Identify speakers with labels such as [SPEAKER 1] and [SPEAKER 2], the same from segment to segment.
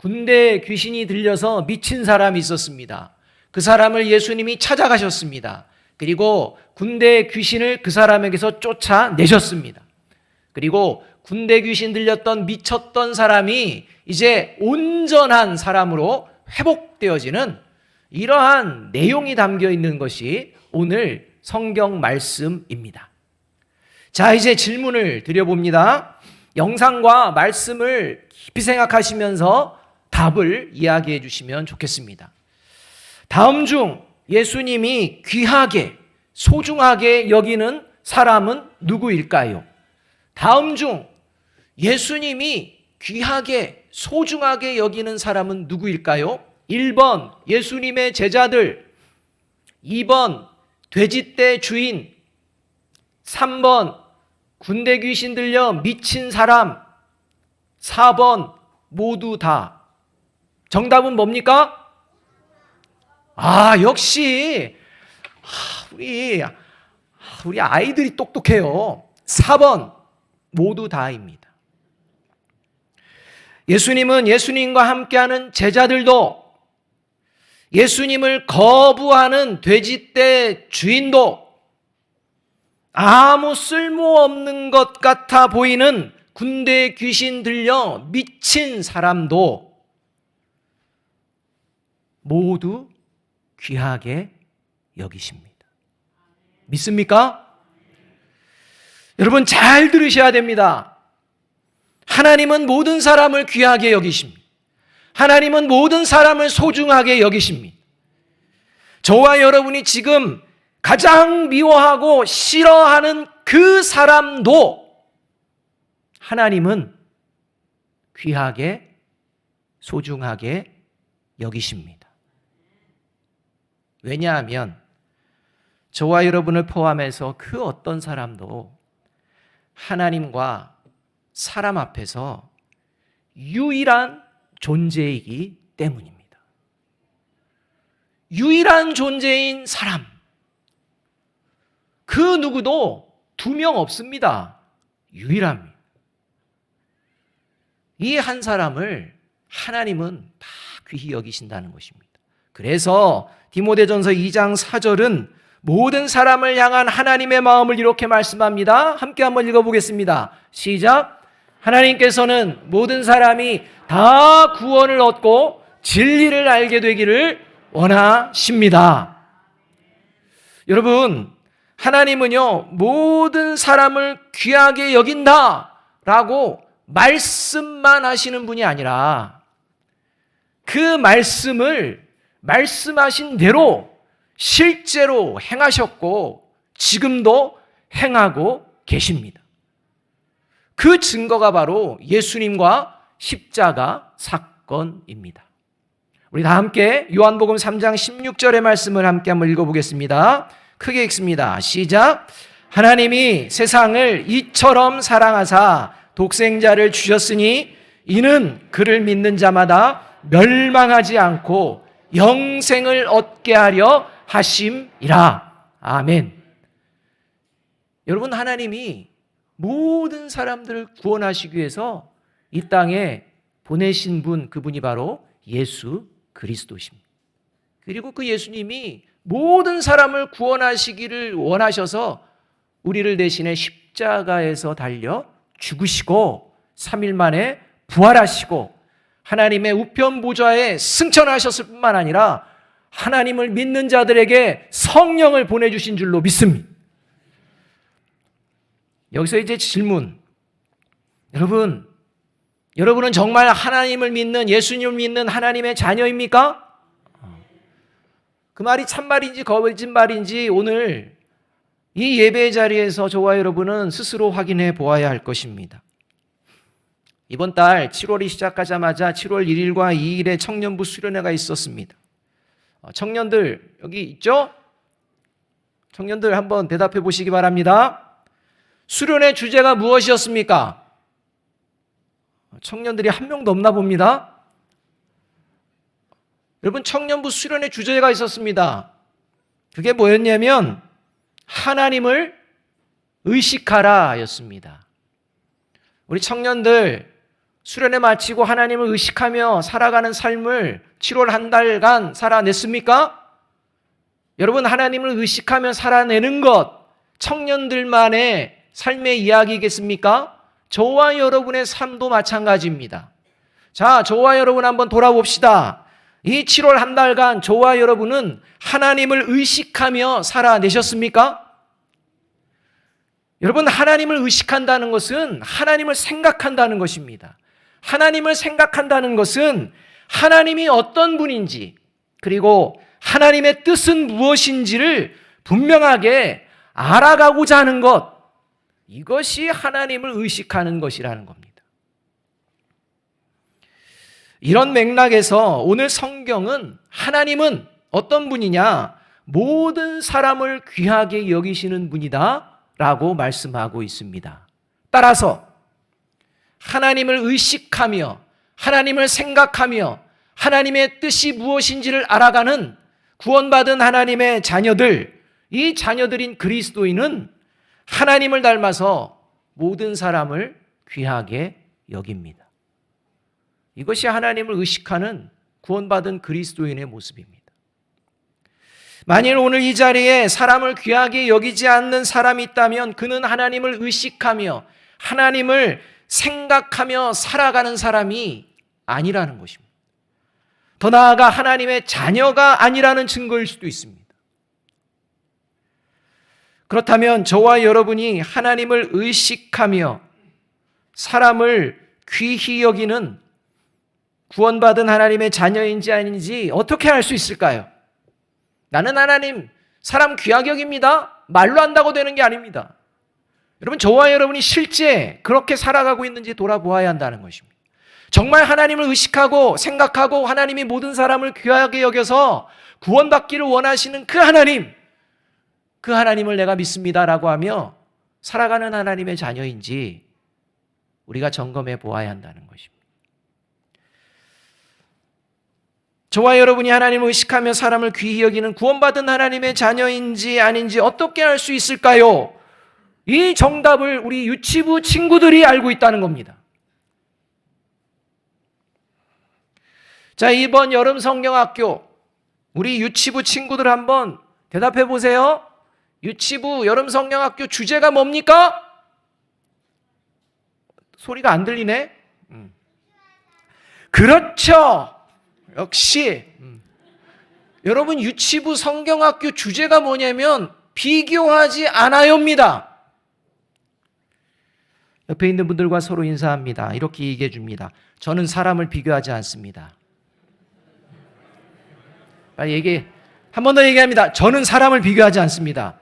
[SPEAKER 1] 군대에 귀신이 들려서 미친 사람이 있었습니다. 그 사람을 예수님이 찾아가셨습니다. 그리고 군대의 귀신을 그 사람에게서 쫓아내셨습니다. 그리고 군대 귀신 들렸던 미쳤던 사람이 이제 온전한 사람으로 회복되어지는 이러한 내용이 담겨 있는 것이 오늘 성경 말씀입니다. 자, 이제 질문을 드려봅니다. 영상과 말씀을 깊이 생각하시면서 답을 이야기해 주시면 좋겠습니다. 다음 중 예수님이 귀하게, 소중하게 여기는 사람은 누구일까요? 다음 중 예수님이 귀하게, 소중하게 여기는 사람은 누구일까요? 1번 예수님의 제자들, 2번 돼지떼 주인, 3번 군대 귀신 들려 미친 사람, 4번 모두 다. 정답은 뭡니까? 역시 우리 아이들이 똑똑해요. 4번 모두 다입니다. 예수님은 예수님과 함께하는 제자들도, 예수님을 거부하는 돼지떼 주인도, 아무 쓸모없는 것 같아 보이는 군대 귀신 들려 미친 사람도 모두 귀하게 여기십니다. 믿습니까? 여러분 잘 들으셔야 됩니다. 하나님은 모든 사람을 귀하게 여기십니다. 하나님은 모든 사람을 소중하게 여기십니다. 저와 여러분이 지금 가장 미워하고 싫어하는 그 사람도 하나님은 귀하게, 소중하게 여기십니다. 왜냐하면 저와 여러분을 포함해서 그 어떤 사람도 하나님과 사람 앞에서 유일한 존재이기 때문입니다. 유일한 존재인 사람, 그 누구도 2명 없습니다. 유일합니다. 이 한 사람을 하나님은 다 귀히 여기신다는 것입니다. 그래서 디모데전서 2장 4절은 모든 사람을 향한 하나님의 마음을 이렇게 말씀합니다. 함께 한번 읽어보겠습니다. 시작. 하나님께서는 모든 사람이 다 구원을 얻고 진리를 알게 되기를 원하십니다. 여러분, 하나님은요, 모든 사람을 귀하게 여긴다라고 말씀만 하시는 분이 아니라 그 말씀을 말씀하신 대로 실제로 행하셨고 지금도 행하고 계십니다. 그 증거가 바로 예수님과 십자가 사건입니다. 우리 다 함께 요한복음 3장 16절의 말씀을 함께 한번 읽어보겠습니다. 크게 읽습니다. 시작. 하나님이 세상을 이처럼 사랑하사 독생자를 주셨으니 이는 그를 믿는 자마다 멸망하지 않고 영생을 얻게 하려 하심이라. 아멘. 여러분, 하나님이 모든 사람들을 구원하시기 위해서 이 땅에 보내신 분, 그분이 바로 예수 그리스도십니다. 그리고 그 예수님이 모든 사람을 구원하시기를 원하셔서 우리를 대신해 십자가에서 달려 죽으시고 3일 만에 부활하시고 하나님의 우편 보좌에 승천하셨을 뿐만 아니라 하나님을 믿는 자들에게 성령을 보내주신 줄로 믿습니다. 여기서 이제 질문. 여러분은 정말 하나님을 믿는, 예수님을 믿는 하나님의 자녀입니까? 그 말이 참말인지 거짓말인지 오늘 이 예배의 자리에서 저와 여러분은 스스로 확인해 보아야 할 것입니다. 이번 달 7월이 시작하자마자 7월 1일과 2일에 청년부 수련회가 있었습니다. 청년들 여기 있죠? 청년들 한번 대답해 보시기 바랍니다. 수련회 주제가 무엇이었습니까? 청년들이 한 명도 없나 봅니다. 여러분, 청년부 수련회 주제가 있었습니다. 그게 뭐였냐면 하나님을 의식하라 였습니다. 우리 청년들 수련회 마치고 하나님을 의식하며 살아가는 삶을 7월 한 달간 살아냈습니까? 여러분, 하나님을 의식하며 살아내는 것 청년들만의 삶의 이야기겠습니까? 저와 여러분의 삶도 마찬가지입니다. 자, 저와 여러분 한번 돌아봅시다. 이 7월 한 달간 저와 여러분은 하나님을 의식하며 살아내셨습니까? 여러분, 하나님을 의식한다는 것은 하나님을 생각한다는 것입니다. 하나님을 생각한다는 것은 하나님이 어떤 분인지, 그리고 하나님의 뜻은 무엇인지를 분명하게 알아가고자 하는 것, 이것이 하나님을 의식하는 것이라는 겁니다. 이런 맥락에서 오늘 성경은 하나님은 어떤 분이냐? 모든 사람을 귀하게 여기시는 분이다 라고 말씀하고 있습니다. 따라서 하나님을 의식하며 하나님을 생각하며 하나님의 뜻이 무엇인지를 알아가는 구원받은 하나님의 자녀들, 이 자녀들인 그리스도인은 하나님을 닮아서 모든 사람을 귀하게 여깁니다. 이것이 하나님을 의식하는 구원받은 그리스도인의 모습입니다. 만일 오늘 이 자리에 사람을 귀하게 여기지 않는 사람이 있다면 그는 하나님을 의식하며 하나님을 생각하며 살아가는 사람이 아니라는 것입니다. 더 나아가 하나님의 자녀가 아니라는 증거일 수도 있습니다. 그렇다면 저와 여러분이 하나님을 의식하며 사람을 귀히 여기는 구원받은 하나님의 자녀인지 아닌지 어떻게 알 수 있을까요? 나는 하나님 사람 귀하게 여깁니다. 말로 한다고 되는 게 아닙니다. 여러분, 저와 여러분이 실제 그렇게 살아가고 있는지 돌아보아야 한다는 것입니다. 정말 하나님을 의식하고 생각하고 하나님이 모든 사람을 귀하게 여겨서 구원받기를 원하시는 그 하나님을 내가 믿습니다라고 하며 살아가는 하나님의 자녀인지 우리가 점검해 보아야 한다는 것입니다. 저와 여러분이 하나님을 의식하며 사람을 귀히 여기는 구원받은 하나님의 자녀인지 아닌지 어떻게 알 수 있을까요? 이 정답을 우리 유치부 친구들이 알고 있다는 겁니다. 자, 이번 여름 성경학교 우리 유치부 친구들 한번 대답해 보세요. 유치부 여름 성경학교 주제가 뭡니까? 소리가 안 들리네. 그렇죠. 역시 여러분, 유치부 성경학교 주제가 뭐냐면 비교하지 않아요입니다. 옆에 있는 분들과 서로 인사합니다. 이렇게 얘기해 줍니다. 저는 사람을 비교하지 않습니다. 빨리 얘기해. 한 번 더 얘기합니다. 저는 사람을 비교하지 않습니다.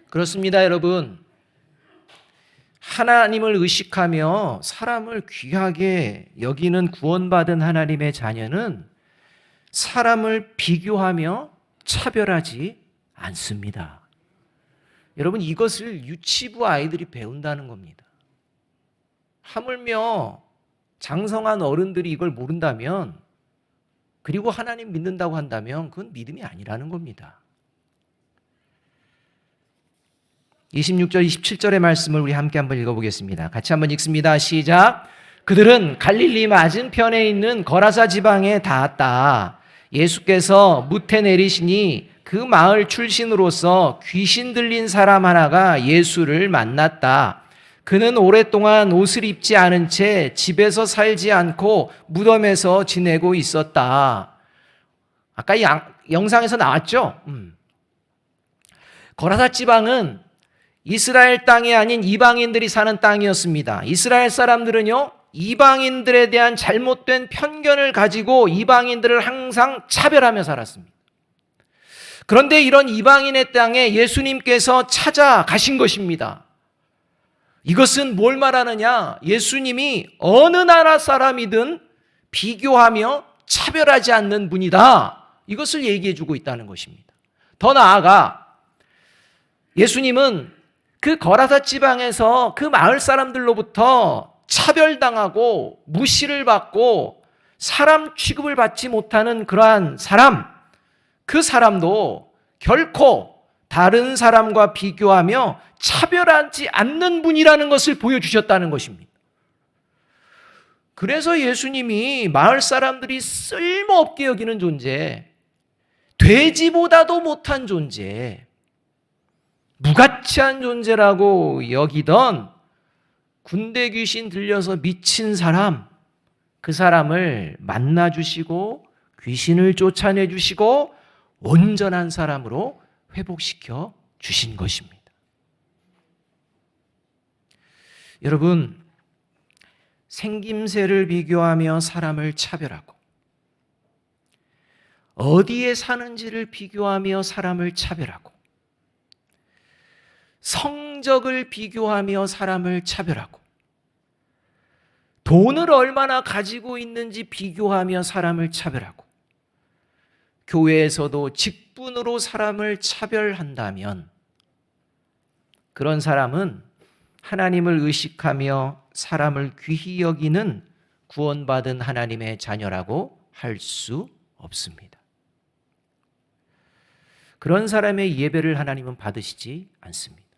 [SPEAKER 1] 그렇습니다, 여러분. 하나님을 의식하며 사람을 귀하게 여기는 구원받은 하나님의 자녀는 사람을 비교하며 차별하지 않습니다. 여러분, 이것을 유치부 아이들이 배운다는 겁니다. 하물며 장성한 어른들이 이걸 모른다면, 그리고 하나님 믿는다고 한다면 그건 믿음이 아니라는 겁니다. 26절, 27절의 말씀을 우리 함께 한번 읽어보겠습니다. 같이 한번 읽습니다. 시작. 그들은 갈릴리 맞은편에 있는 거라사 지방에 닿았다. 예수께서 무태 내리시니 그 마을 출신으로서 귀신 들린 사람 하나가 예수를 만났다. 그는 오랫동안 옷을 입지 않은 채 집에서 살지 않고 무덤에서 지내고 있었다. 아까 영상에서 나왔죠? 거라사 지방은 이스라엘 땅이 아닌 이방인들이 사는 땅이었습니다. 이스라엘 사람들은요, 이방인들에 대한 잘못된 편견을 가지고 이방인들을 항상 차별하며 살았습니다. 그런데 이런 이방인의 땅에 예수님께서 찾아가신 것입니다. 이것은 뭘 말하느냐? 예수님이 어느 나라 사람이든 비교하며 차별하지 않는 분이다. 이것을 얘기해 주고 있다는 것입니다. 더 나아가 예수님은 그 거라사 지방에서 그 마을 사람들로부터 차별당하고 무시를 받고 사람 취급을 받지 못하는 그러한 사람, 그 사람도 결코 다른 사람과 비교하며 차별하지 않는 분이라는 것을 보여주셨다는 것입니다. 그래서 예수님이 마을 사람들이 쓸모없게 여기는 존재, 돼지보다도 못한 존재, 무가치한 존재라고 여기던 군대 귀신 들려서 미친 사람, 그 사람을 만나주시고 귀신을 쫓아내주시고 온전한 사람으로 회복시켜 주신 것입니다. 여러분, 생김새를 비교하며 사람을 차별하고 어디에 사는지를 비교하며 사람을 차별하고 성적을 비교하며 사람을 차별하고 돈을 얼마나 가지고 있는지 비교하며 사람을 차별하고 교회에서도 직분으로 사람을 차별한다면 그런 사람은 하나님을 의식하며 사람을 귀히 여기는 구원받은 하나님의 자녀라고 할 수 없습니다. 그런 사람의 예배를 하나님은 받으시지 않습니다.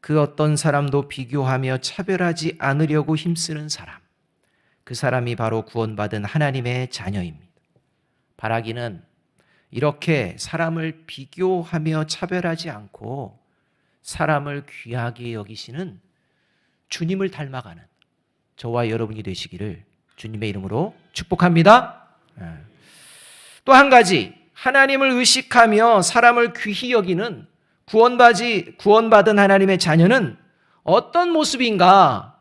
[SPEAKER 1] 그 어떤 사람도 비교하며 차별하지 않으려고 힘쓰는 사람, 그 사람이 바로 구원받은 하나님의 자녀입니다. 바라기는 이렇게 사람을 비교하며 차별하지 않고 사람을 귀하게 여기시는 주님을 닮아가는 저와 여러분이 되시기를 주님의 이름으로 축복합니다. 또 한 가지, 하나님을 의식하며 사람을 귀히 여기는 구원받은 하나님의 자녀는 어떤 모습인가?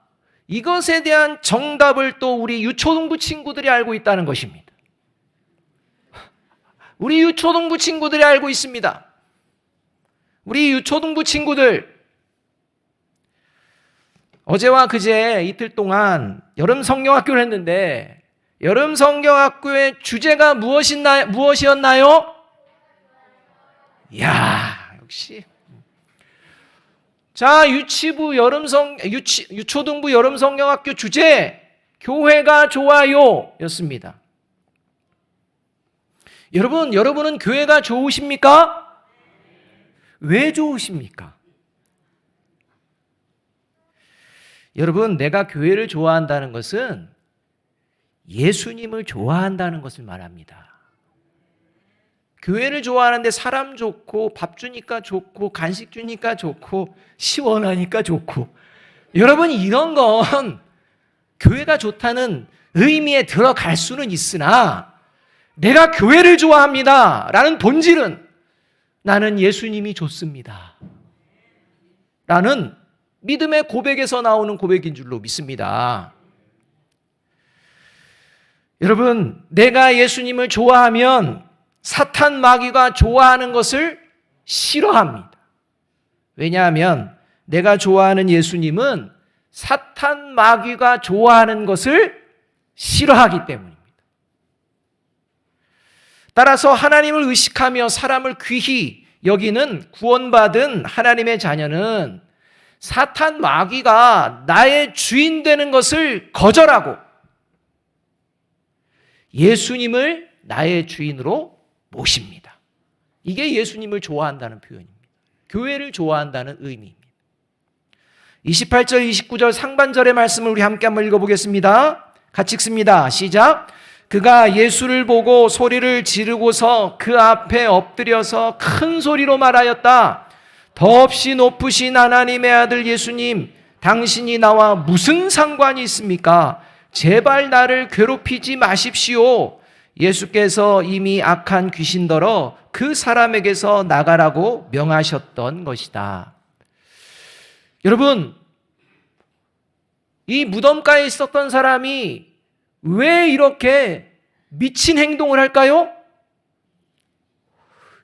[SPEAKER 1] 이것에 대한 정답을 또 우리 유초등부 친구들이 알고 있다는 것입니다. 우리 유초등부 친구들이 알고 있습니다. 우리 유초등부 친구들, 어제와 그제 이틀 동안 여름 성경학교를 했는데 여름 성경학교의 주제가 무엇이었나요? 이야, 역시. 자, 유초등부 여름 성경학교 주제, 교회가 좋아요 였습니다. 여러분은 교회가 좋으십니까? 왜 좋으십니까? 여러분, 내가 교회를 좋아한다는 것은 예수님을 좋아한다는 것을 말합니다. 교회를 좋아하는데 사람 좋고 밥 주니까 좋고 간식 주니까 좋고 시원하니까 좋고, 여러분, 이런 건 교회가 좋다는 의미에 들어갈 수는 있으나 내가 교회를 좋아합니다 라는 본질은 나는 예수님이 좋습니다 라는 믿음의 고백에서 나오는 고백인 줄로 믿습니다. 여러분, 내가 예수님을 좋아하면 사탄 마귀가 좋아하는 것을 싫어합니다. 왜냐하면 내가 좋아하는 예수님은 사탄 마귀가 좋아하는 것을 싫어하기 때문입니다. 따라서 하나님을 의식하며 사람을 귀히 여기는 구원받은 하나님의 자녀는 사탄 마귀가 나의 주인 되는 것을 거절하고 예수님을 나의 주인으로 모십니다. 이게 예수님을 좋아한다는 표현입니다. 교회를 좋아한다는 의미입니다. 28절, 29절 상반절의 말씀을 우리 함께 한번 읽어보겠습니다. 같이 읽습니다. 시작. 그가 예수를 보고 소리를 지르고서 그 앞에 엎드려서 큰 소리로 말하였다. 더없이 높으신 하나님의 아들 예수님, 당신이 나와 무슨 상관이 있습니까? 제발 나를 괴롭히지 마십시오. 예수께서 이미 악한 귀신더러 그 사람에게서 나가라고 명하셨던 것이다. 여러분, 이 무덤가에 있었던 사람이 왜 이렇게 미친 행동을 할까요?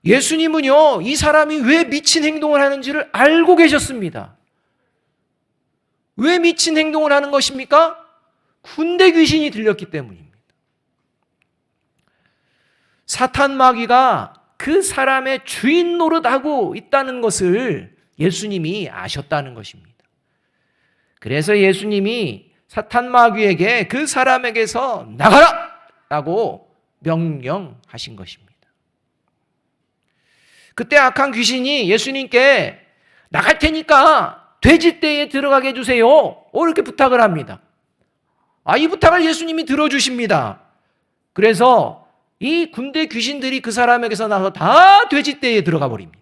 [SPEAKER 1] 예수님은요, 이 사람이 왜 미친 행동을 하는지를 알고 계셨습니다. 왜 미친 행동을 하는 것입니까? 군대 귀신이 들렸기 때문입니다. 사탄 마귀가 그 사람의 주인 노릇하고 있다는 것을 예수님이 아셨다는 것입니다. 그래서 예수님이 사탄 마귀에게 그 사람에게서 나가라! 라고 명령하신 것입니다. 그때 악한 귀신이 예수님께 나갈 테니까 돼지떼에 들어가게 해주세요. 이렇게 부탁을 합니다. 이 부탁을 예수님이 들어주십니다. 그래서 이 군대 귀신들이 그 사람에게서 나서 다 돼지떼에 들어가 버립니다.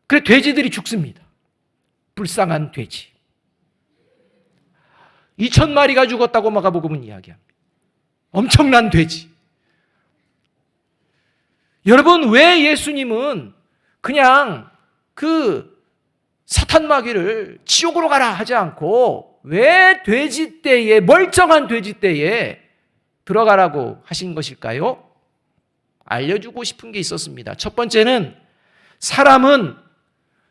[SPEAKER 1] 그래 돼지들이 죽습니다. 불쌍한 돼지. 2,000마리가 죽었다고 마가복음은 이야기합니다. 엄청난 돼지. 여러분, 왜 예수님은 그냥 그 사탄 마귀를 지옥으로 가라 하지 않고 왜 돼지떼에, 멀쩡한 돼지떼에 들어가라고 하신 것일까요? 알려주고 싶은 게 있었습니다. 첫 번째는 사람은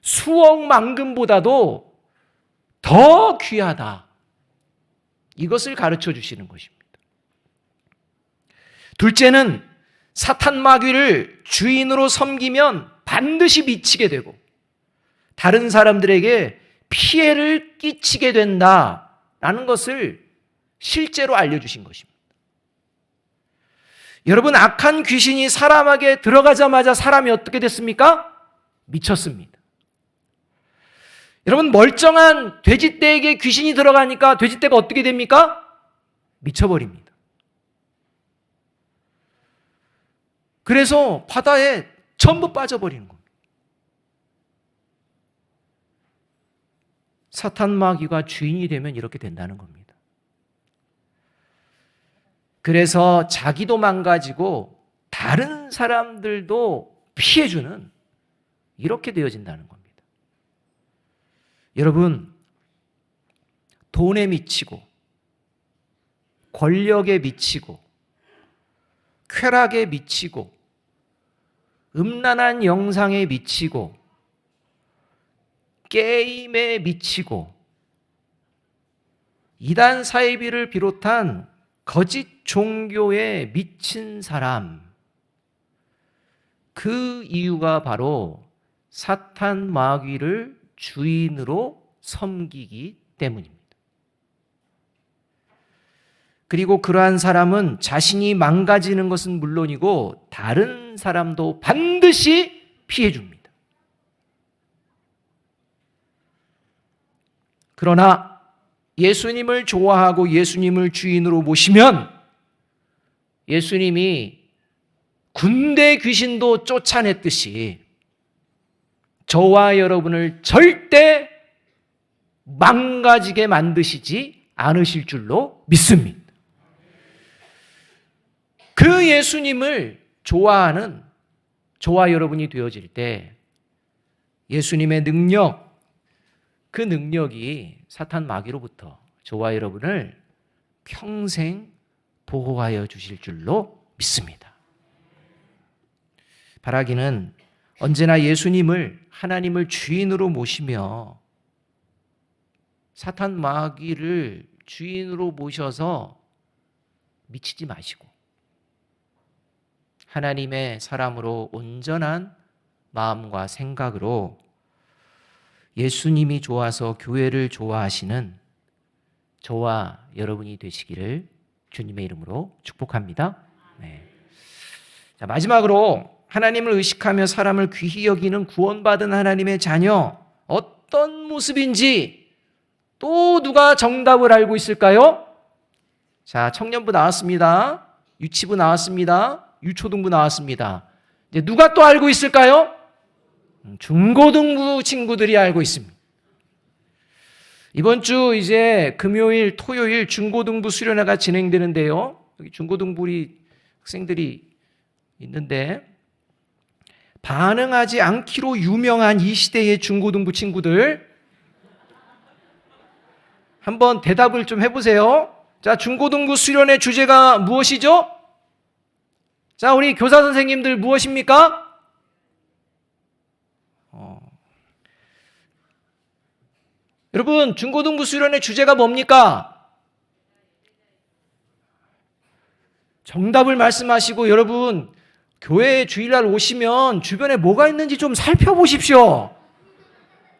[SPEAKER 1] 수억 만금보다도 더 귀하다. 이것을 가르쳐 주시는 것입니다. 둘째는 사탄 마귀를 주인으로 섬기면 반드시 미치게 되고 다른 사람들에게 피해를 끼치게 된다라는 것을 실제로 알려주신 것입니다. 여러분, 악한 귀신이 사람에게 들어가자마자 사람이 어떻게 됐습니까? 미쳤습니다. 여러분, 멀쩡한 돼지떼에게 귀신이 들어가니까 돼지떼가 어떻게 됩니까? 미쳐버립니다. 그래서 바다에 전부 빠져버리는 겁니다. 사탄 마귀가 주인이 되면 이렇게 된다는 겁니다. 그래서 자기도 망가지고 다른 사람들도 피해주는 이렇게 되어진다는 겁니다. 여러분, 돈에 미치고 권력에 미치고 쾌락에 미치고 음란한 영상에 미치고 게임에 미치고 이단 사이비를 비롯한 거짓 종교에 미친 사람, 그 이유가 바로 사탄 마귀를 주인으로 섬기기 때문입니다. 그리고 그러한 사람은 자신이 망가지는 것은 물론이고 다른 사람도 반드시 피해 줍니다. 그러나 예수님을 좋아하고 예수님을 주인으로 모시면 예수님이 군대 귀신도 쫓아냈듯이 저와 여러분을 절대 망가지게 만드시지 않으실 줄로 믿습니다. 그 예수님을 좋아하는 저와 여러분이 되어질 때 예수님의 능력, 그 능력이 사탄 마귀로부터 저와 여러분을 평생 보호하여 주실 줄로 믿습니다. 바라기는 언제나 예수님을, 하나님을 주인으로 모시며 사탄 마귀를 주인으로 모셔서 미치지 마시고 하나님의 사람으로 온전한 마음과 생각으로 예수님이 좋아서 교회를 좋아하시는 저와 여러분이 되시기를 주님의 이름으로 축복합니다. 네. 자, 마지막으로 하나님을 의식하며 사람을 귀히 여기는 구원받은 하나님의 자녀, 어떤 모습인지 또 누가 정답을 알고 있을까요? 자, 청년부 나왔습니다. 유치부 나왔습니다. 유초등부 나왔습니다. 이제 누가 또 알고 있을까요? 중고등부 친구들이 알고 있습니다. 이번 주 이제 금요일, 토요일 중고등부 수련회가 진행되는데요. 여기 중고등부 학생들이 있는데 반응하지 않기로 유명한 이 시대의 중고등부 친구들 한번 대답을 좀 해보세요. 자, 중고등부 수련회 주제가 무엇이죠? 자, 우리 교사 선생님들 무엇입니까? 여러분, 중고등부 수련회 주제가 뭡니까? 정답을 말씀하시고 여러분, 교회에 주일날 오시면 주변에 뭐가 있는지 좀 살펴보십시오.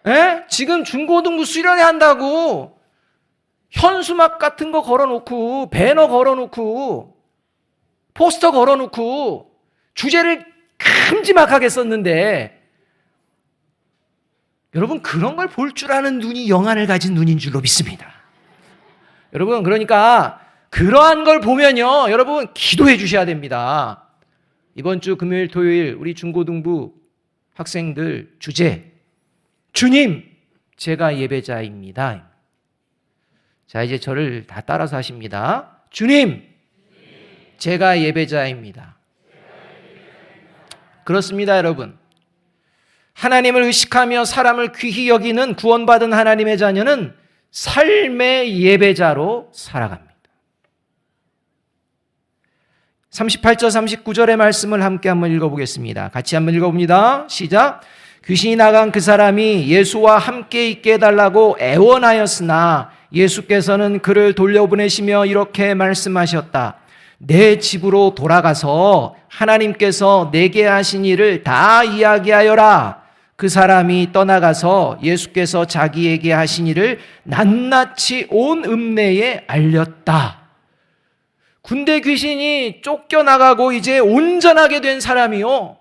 [SPEAKER 1] 에? 지금 중고등부 수련회 한다고 현수막 같은 거 걸어놓고 배너 걸어놓고 포스터 걸어놓고 주제를 큼지막하게 썼는데 여러분 그런 걸 볼 줄 아는 눈이 영안을 가진 눈인 줄로 믿습니다. 여러분 그러니까 그러한 걸 보면요 여러분 기도해 주셔야 됩니다. 이번 주 금요일 토요일 우리 중고등부 학생들 주제 주님 제가 예배자입니다. 자 이제 저를 다 따라서 하십니다. 주님 제가 예배자입니다. 그렇습니다 여러분. 하나님을 의식하며 사람을 귀히 여기는 구원받은 하나님의 자녀는 삶의 예배자로 살아갑니다. 38절 39절의 말씀을 함께 한번 읽어보겠습니다. 같이 한번 읽어봅니다. 시작. 귀신이 나간 그 사람이 예수와 함께 있게 해달라고 애원하였으나 예수께서는 그를 돌려보내시며 이렇게 말씀하셨다. 내 집으로 돌아가서 하나님께서 내게 하신 일을 다 이야기하여라. 그 사람이 떠나가서 예수께서 자기에게 하신 일을 낱낱이 온 읍내에 알렸다. 군대 귀신이 쫓겨나가고 이제 온전하게 된 사람이요.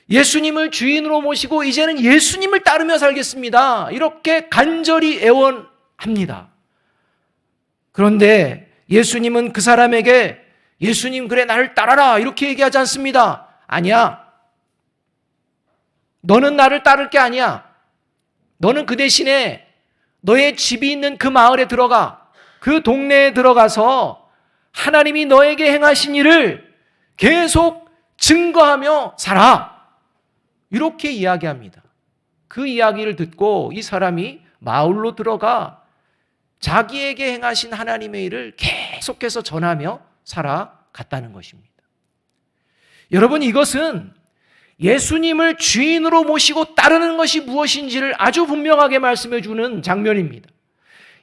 [SPEAKER 1] 예수님을 주인으로 모시고 이제는 예수님을 따르며 살겠습니다. 이렇게 간절히 애원합니다. 그런데 예수님은 그 사람에게 예수님 그래 나를 따라라 이렇게 얘기하지 않습니다. 아니야. 너는 나를 따를 게 아니야. 너는 그 대신에 너의 집이 있는 그 마을에 들어가 그 동네에 들어가서 하나님이 너에게 행하신 일을 계속 증거하며 살아. 이렇게 이야기합니다. 그 이야기를 듣고 이 사람이 마을로 들어가 자기에게 행하신 하나님의 일을 계속해서 전하며 살아갔다는 것입니다. 여러분 이것은 예수님을 주인으로 모시고 따르는 것이 무엇인지를 아주 분명하게 말씀해 주는 장면입니다.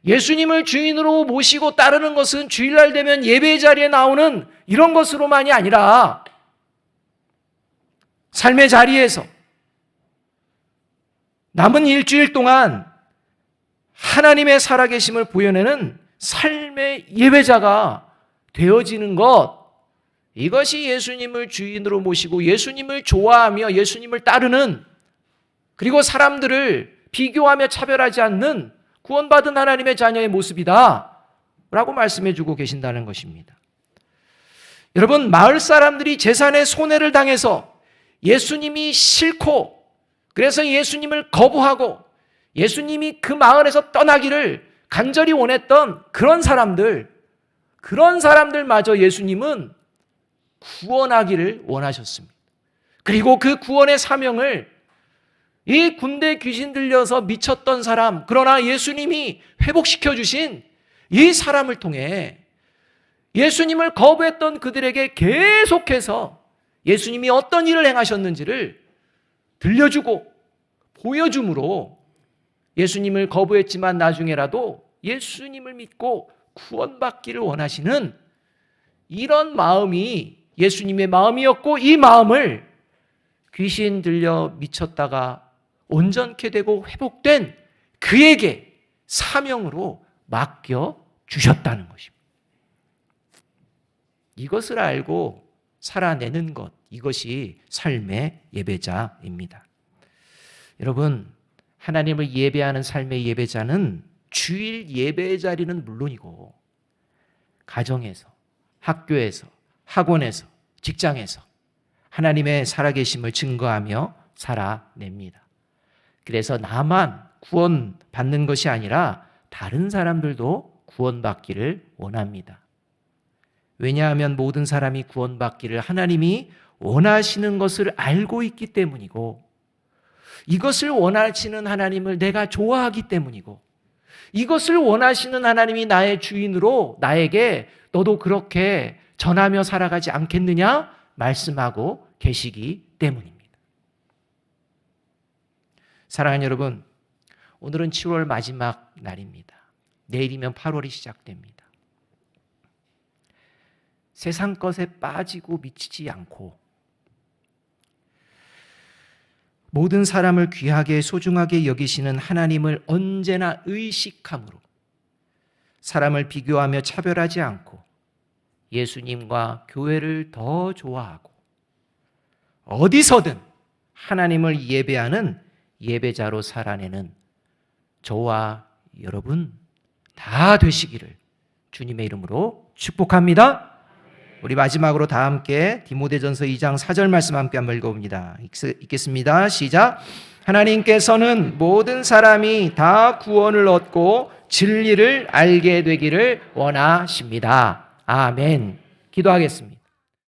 [SPEAKER 1] 예수님을 주인으로 모시고 따르는 것은 주일날 되면 예배 자리에 나오는 이런 것으로만이 아니라 삶의 자리에서 남은 일주일 동안 하나님의 살아계심을 보여내는 삶의 예배자가 되어지는 것, 이것이 예수님을 주인으로 모시고 예수님을 좋아하며 예수님을 따르는, 그리고 사람들을 비교하며 차별하지 않는 구원받은 하나님의 자녀의 모습이다 라고 말씀해 주고 계신다는 것입니다. 여러분, 마을 사람들이 재산의 손해를 당해서 예수님이 싫고 그래서 예수님을 거부하고 예수님이 그 마을에서 떠나기를 간절히 원했던 그런 사람들마저 예수님은 구원하기를 원하셨습니다. 그리고 그 구원의 사명을 이 군대 귀신 들려서 미쳤던 사람, 그러나 예수님이 회복시켜 주신 이 사람을 통해 예수님을 거부했던 그들에게 계속해서 예수님이 어떤 일을 행하셨는지를 들려주고 보여줌으로 예수님을 거부했지만 나중에라도 예수님을 믿고 구원받기를 원하시는 이런 마음이 예수님의 마음이었고, 이 마음을 귀신 들려 미쳤다가 온전케 되고 회복된 그에게 사명으로 맡겨 주셨다는 것입니다. 이것을 알고 살아내는 것, 이것이 삶의 예배자입니다. 여러분, 하나님을 예배하는 삶의 예배자는 주일 예배 자리는 물론이고 가정에서, 학교에서, 학원에서, 직장에서 하나님의 살아계심을 증거하며 살아냅니다. 그래서 나만 구원받는 것이 아니라 다른 사람들도 구원받기를 원합니다. 왜냐하면 모든 사람이 구원받기를 하나님이 원하시는 것을 알고 있기 때문이고, 이것을 원하시는 하나님을 내가 좋아하기 때문이고, 이것을 원하시는 하나님이 나의 주인으로 나에게 너도 그렇게 전하며 살아가지 않겠느냐 말씀하고 계시기 때문입니다. 사랑하는 여러분, 오늘은 7월 마지막 날입니다. 내일이면 8월이 시작됩니다. 세상 것에 빠지고 미치지 않고 모든 사람을 귀하게 소중하게 여기시는 하나님을 언제나 의식함으로 사람을 비교하며 차별하지 않고 예수님과 교회를 더 좋아하고 어디서든 하나님을 예배하는 예배자로 살아내는 저와 여러분 다 되시기를 주님의 이름으로 축복합니다. 우리 마지막으로 다 함께 디모데전서 2장 4절 말씀 함께 한번 읽어봅니다. 읽겠습니다. 시작. 하나님께서는 모든 사람이 다 구원을 얻고 진리를 알게 되기를 원하십니다. 아멘. 기도하겠습니다.